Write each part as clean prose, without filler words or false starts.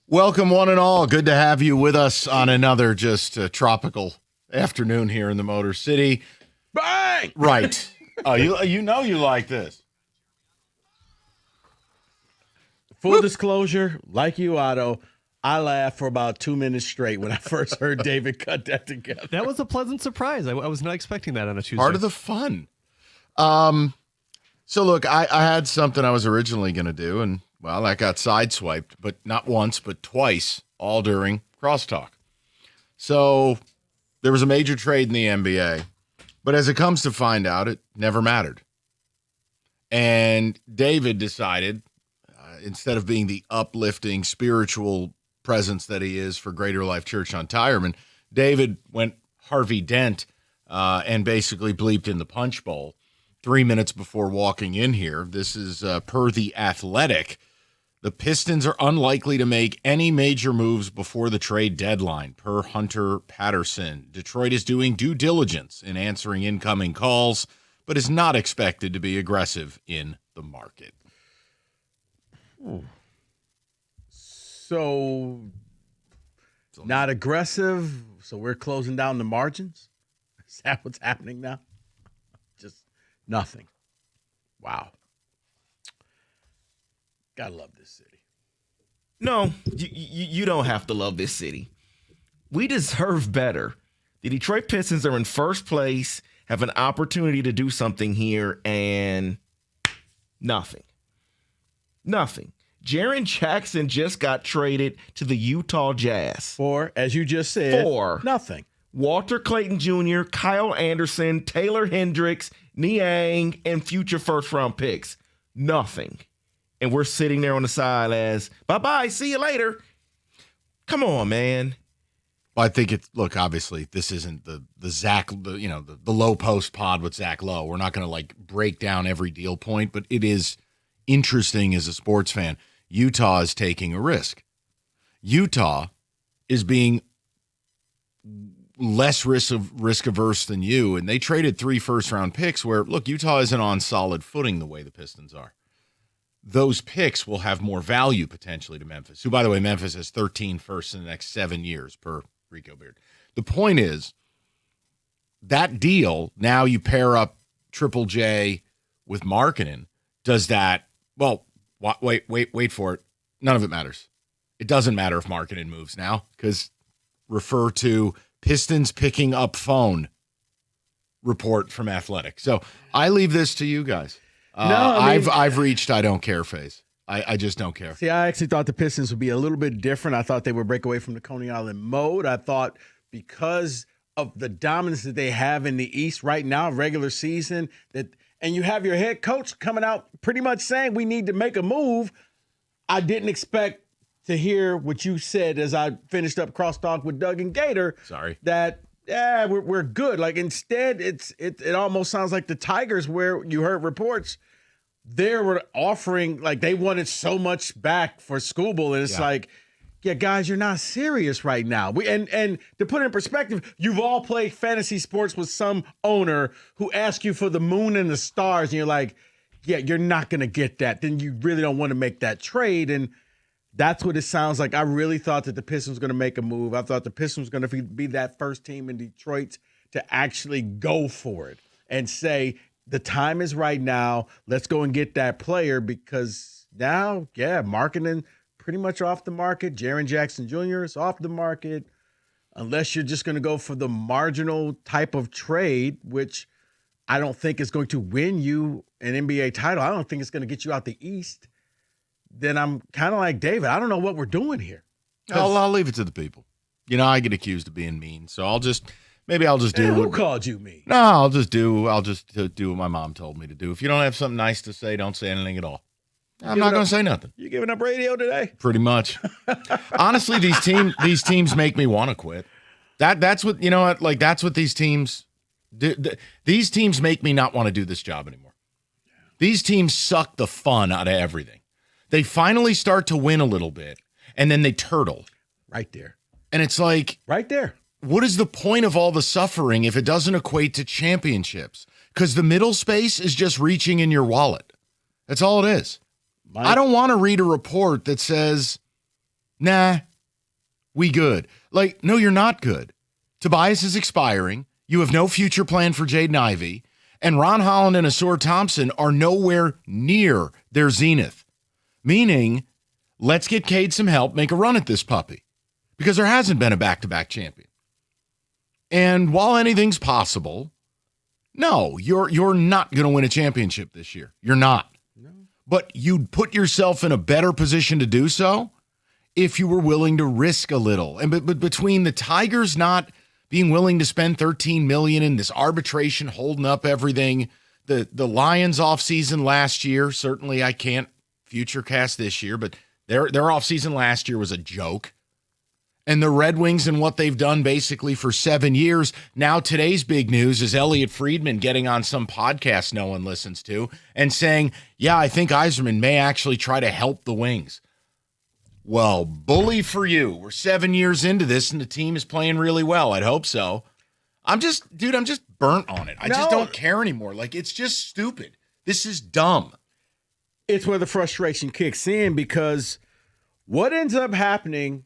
Welcome, one and all. Good to have you with us on another just tropical afternoon here in the Motor City. Bang! Right. Oh, you know you like this. Full disclosure, like you, Otto, I laughed for about 2 minutes straight when I first heard David cut that together. That was a pleasant surprise. I was not expecting that on a Tuesday. Part of the fun. So look, I had something I was originally going to do, and well, that got sideswiped, but not once, but twice, all during Crosstalk. So there was a major trade in the NBA, but as it comes to find out, it never mattered. And David decided, instead of being the uplifting spiritual presence that he is for Greater Life Church on Tyerman, David went Harvey Dent and basically bleeped in the punch bowl 3 minutes before walking in here. This is per The Athletic. The Pistons are unlikely to make any major moves before the trade deadline, per Hunter Patterson. Detroit is doing due diligence in answering incoming calls, but is not expected to be aggressive in the market. So, not aggressive, so we're closing down the margins? Is that what's happening now? Just nothing. Wow. Gotta love this city. No, you don't have to love this city. We deserve better. The Detroit Pistons are in first place, have an opportunity to do something here, and nothing. Nothing. Jaren Jackson just got traded to the Utah Jazz. For, as you just said, For nothing. Walter Clayton Jr., Kyle Anderson, Taylor Hendricks, Niang, and future first-round picks. Nothing. And we're sitting there on the side as, bye-bye, see you later. Come on, man. Well, I think it's, look, obviously, this isn't the Zach, the low post pod with Zach Lowe. We're not going to, like, break down every deal point, but it is interesting as a sports fan. Utah is taking a risk. Utah is being less risk averse than you, and they traded 3 first-round picks where, look, Utah isn't on solid footing the way the Pistons are. Those picks will have more value potentially to Memphis, who, by the way, Memphis has 13 firsts in the next 7 years per Rico Beard. The point is, that deal, now you pair up Triple J with Markkanen, does that, well, wait for it. None of it matters. It doesn't matter if Markkanen moves now, because refer to Pistons picking up phone report from Athletic. So I leave this to you guys. I've reached I don't care phase. I just don't care. See, I actually thought the Pistons would be a little bit different. I thought they would break away from the Coney Island mode. I thought because of the dominance that they have in the East right now, regular season, and you have your head coach coming out pretty much saying we need to make a move. I didn't expect to hear what you said as I finished up crosstalk with Doug and Gator. Sorry. That we're good. Like instead, it almost sounds like the Tigers, where you heard reports they were offering, like they wanted so much back for Skubal, and it's like, yeah, guys, you're not serious right now. And to put it in perspective, you've all played fantasy sports with some owner who asks you for the moon and the stars, and you're like, yeah, you're not going to get that. Then you really don't want to make that trade, and that's what it sounds like. I really thought that the Pistons were going to make a move. I thought the Pistons were going to be that first team in Detroit to actually go for it and say, the time is right now. Let's go and get that player, because now, Markkanen pretty much off the market. Jaren Jackson Jr. is off the market, unless you're just going to go for the marginal type of trade, which I don't think is going to win you an NBA title. I don't think it's going to get you out the East. Then I'm kind of like David. I don't know what we're doing here. I'll leave it to the people. You know, I get accused of being mean, so I'll just do. Who called you mean? No, I'll just do what my mom told me to do. If you don't have something nice to say, don't say anything at all. I'm not going to say nothing. You giving up radio today? Pretty much. Honestly, these teams make me want to quit. That's what, you know what, like that's what these teams do. These teams make me not want to do this job anymore. These teams suck the fun out of everything. They finally start to win a little bit, and then they turtle. Right there. And it's like, right there. What is the point of all the suffering if it doesn't equate to championships? Because the middle space is just reaching in your wallet. That's all it is. I don't want to read a report that says Nah, we good. Like, no, you're not good. Tobias is expiring. You have no future plan for Jaden Ivey. And Ron Holland and Asur Thompson are nowhere near their zenith. Meaning, let's get Cade some help, make a run at this puppy. Because there hasn't been a back-to-back champion. And while anything's possible, no, you're not going to win a championship this year. You're not. No. But you'd put yourself in a better position to do so if you were willing to risk a little. And but between the Tigers not being willing to spend $13 million in this arbitration holding up everything, the Lions offseason last year, certainly I can't futurecast this year, but their offseason last year was a joke. And the Red Wings and what they've done basically for 7 years. Now today's big news is Elliot Friedman getting on some podcast no one listens to and saying, yeah, I think Yzerman may actually try to help the Wings. Well, bully for you. We're 7 years into this and the team is playing really well. I'd hope so. I'm just burnt on it. I just don't care anymore. Like, it's just stupid. This is dumb. It's where the frustration kicks in because what ends up happening,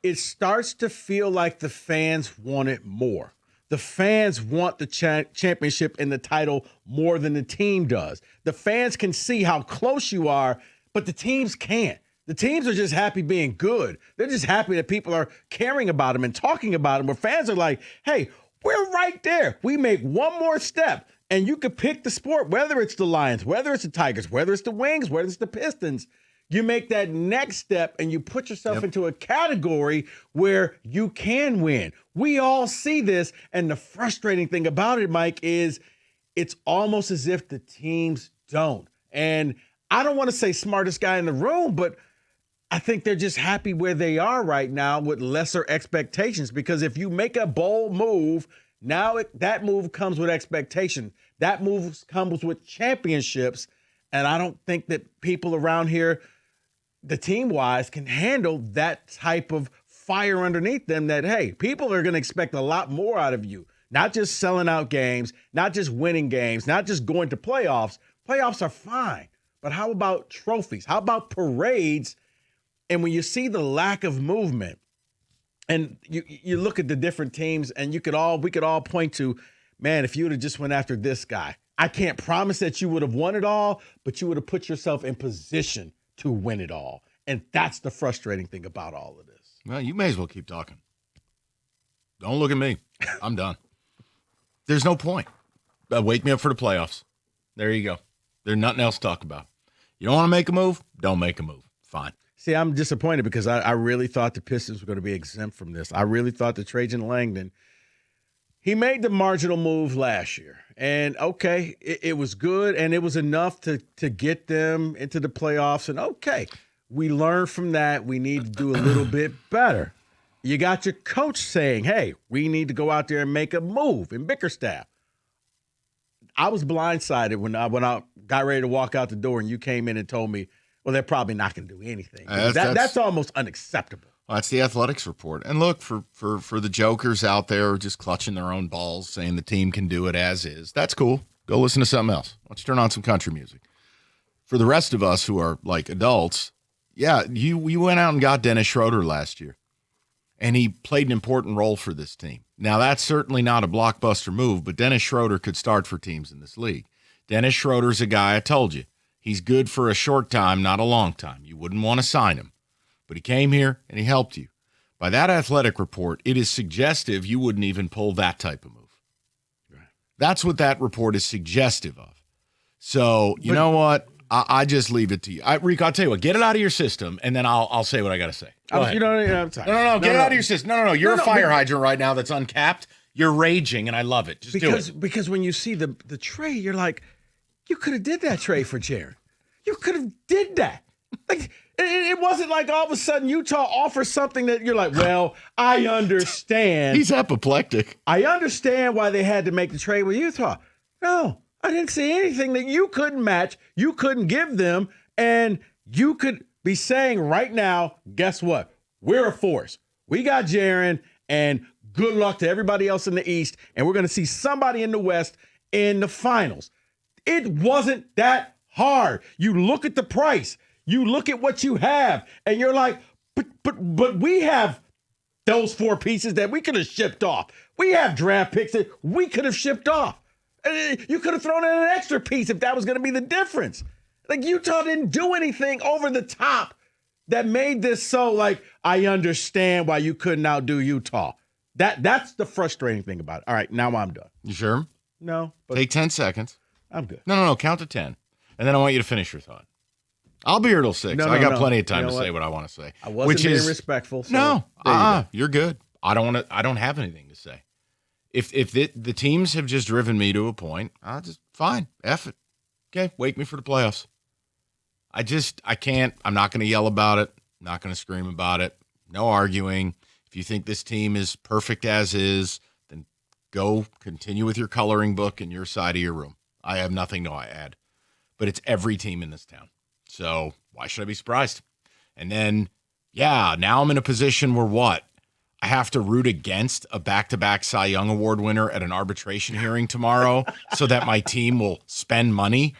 it starts to feel like the fans want it more. The fans want the championship and the title more than the team does. The fans can see how close you are, but the teams can't. The teams are just happy being good. They're just happy that people are caring about them and talking about them, where fans are like, hey, we're right there. We make one more step, and you could pick the sport, whether it's the Lions, whether it's the Tigers, whether it's the Wings, whether it's the Pistons. You make that next step and you put yourself into a category where you can win. We all see this. And the frustrating thing about it, Mike, is it's almost as if the teams don't. And I don't want to say smartest guy in the room, but I think they're just happy where they are right now with lesser expectations. Because if you make a bold move, now that move comes with expectation. That move comes with championships. And I don't think that people around here, the team-wise, can handle that type of fire underneath them that, hey, people are going to expect a lot more out of you. Not just selling out games, not just winning games, not just going to playoffs. Playoffs are fine. But how about trophies? How about parades? And when you see the lack of movement, and you look at the different teams, and we could all point to, man, if you would have just went after this guy, I can't promise that you would have won it all, but you would have put yourself in position to win it all. And that's the frustrating thing about all of this. Well, you may as well keep talking. Don't look at me. I'm done. There's no point. Wake me up for the playoffs. There you go. There's nothing else to talk about. You don't want to make a move? Don't make a move. Fine. See, I'm disappointed because I really thought the Pistons were going to be exempt from this. I really thought that Trajan Langdon, he made the marginal move last year. And, okay, it was good, and it was enough to get them into the playoffs. And, okay, we learned from that. We need to do a little bit better. You got your coach saying, hey, we need to go out there and make a move in Bickerstaff. I was blindsided when I got ready to walk out the door and you came in and told me, well, they're probably not going to do anything. That's almost unacceptable. Well, that's the athletics report. And look, for the jokers out there just clutching their own balls, saying the team can do it as is, that's cool. Go listen to something else. Let's turn on some country music. For the rest of us who are like adults, yeah, we went out and got Dennis Schroeder last year, and he played an important role for this team. Now, that's certainly not a blockbuster move, but Dennis Schroeder could start for teams in this league. Dennis Schroeder's a guy, I told you, he's good for a short time, not a long time. You wouldn't want to sign him. But he came here and he helped you. By that athletic report, it is suggestive you wouldn't even pull that type of move. Right. That's what that report is suggestive of. So, you know what? I just leave it to you. Rico, I'll tell you what, get it out of your system, and then I'll say what I got to say. I'm sorry. No, get it out of your system. No. You're a fire hydrant right now that's uncapped. You're raging, and I love it. Just do it. Because when you see the trade, you're like, you could have did that trade for Jaren. You could have did that. Like, it wasn't like all of a sudden Utah offers something that you're like, well, I understand. He's apoplectic. I understand why they had to make the trade with Utah. No, I didn't see anything that you couldn't match, you couldn't give them, and you could be saying right now, guess what? We're a force. We got Jaren, and good luck to everybody else in the East, and we're going to see somebody in the West in the finals. It wasn't that hard. You look at the price. You look at what you have, and you're like, But we have those 4 pieces that we could have shipped off. We have draft picks that we could have shipped off. You could have thrown in an extra piece if that was going to be the difference. Like, Utah didn't do anything over the top that made this so, like, I understand why you couldn't outdo Utah. That's the frustrating thing about it. All right, now I'm done. You sure? No. But Take 10 seconds. I'm good. No. Count to 10. And then I want you to finish your thought. I'll be here till 6. I got plenty of time to say what I want to say. I wasn't being respectful. So no, you're good. I don't have anything to say. If the teams have just driven me to a point, I'll just fine. F it. Okay, wake me for the playoffs. I can't. I'm not going to yell about it. I'm not going to scream about it. No arguing. If you think this team is perfect as is, then go continue with your coloring book in your side of your room. I have nothing to add. But it's every team in this town. So why should I be surprised? And then, now I'm in a position where what? I have to root against a back-to-back Cy Young Award winner at an arbitration hearing tomorrow so that my team will spend money?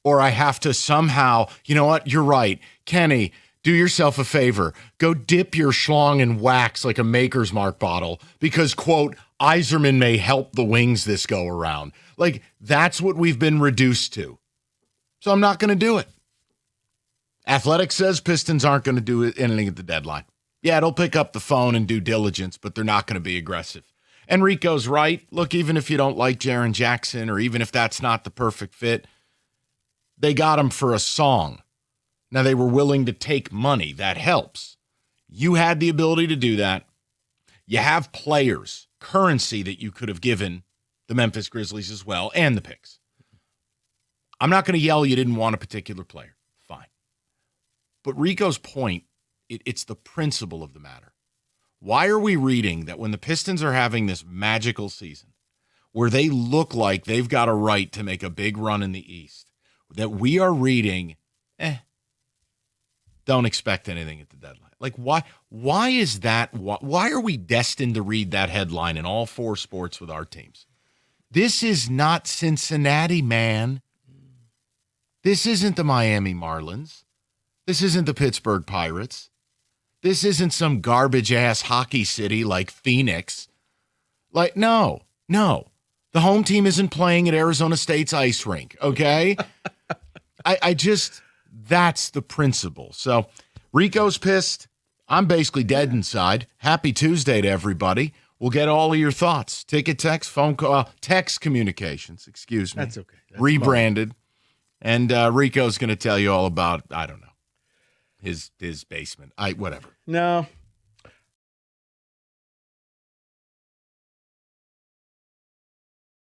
Or I have to somehow, you know what? You're right. Kenny, do yourself a favor. Go dip your schlong in wax like a Maker's Mark bottle because, quote, Iserman may help the Wings this go around. Like, that's what we've been reduced to. So I'm not going to do it. Athletics says Pistons aren't going to do anything at the deadline. Yeah, they'll pick up the phone and do diligence, but they're not going to be aggressive. And Rico's right. Look, even if you don't like Jaren Jackson or even if that's not the perfect fit, they got him for a song. Now, they were willing to take money. That helps. You had the ability to do that. You have players, currency that you could have given the Memphis Grizzlies as well, and the picks. I'm not going to yell you didn't want a particular player. Fine. But Rico's point, it's the principle of the matter. Why are we reading that when the Pistons are having this magical season where they look like they've got a right to make a big run in the East, that we are reading, don't expect anything at the deadline? Like, why is that? Why are we destined to read that headline in all 4 sports with our teams? This is not Cincinnati, man. This isn't the Miami Marlins. This isn't the Pittsburgh Pirates. This isn't some garbage-ass hockey city like Phoenix. Like, no. The home team isn't playing at Arizona State's ice rink, okay? That's the principle. So Rico's pissed. I'm basically dead inside. Happy Tuesday to everybody. We'll get all of your thoughts. Ticket, text, phone call, text communications, excuse me. That's okay. That's rebranded. And Rico's going to tell you all about, I don't know, his basement. Whatever. No,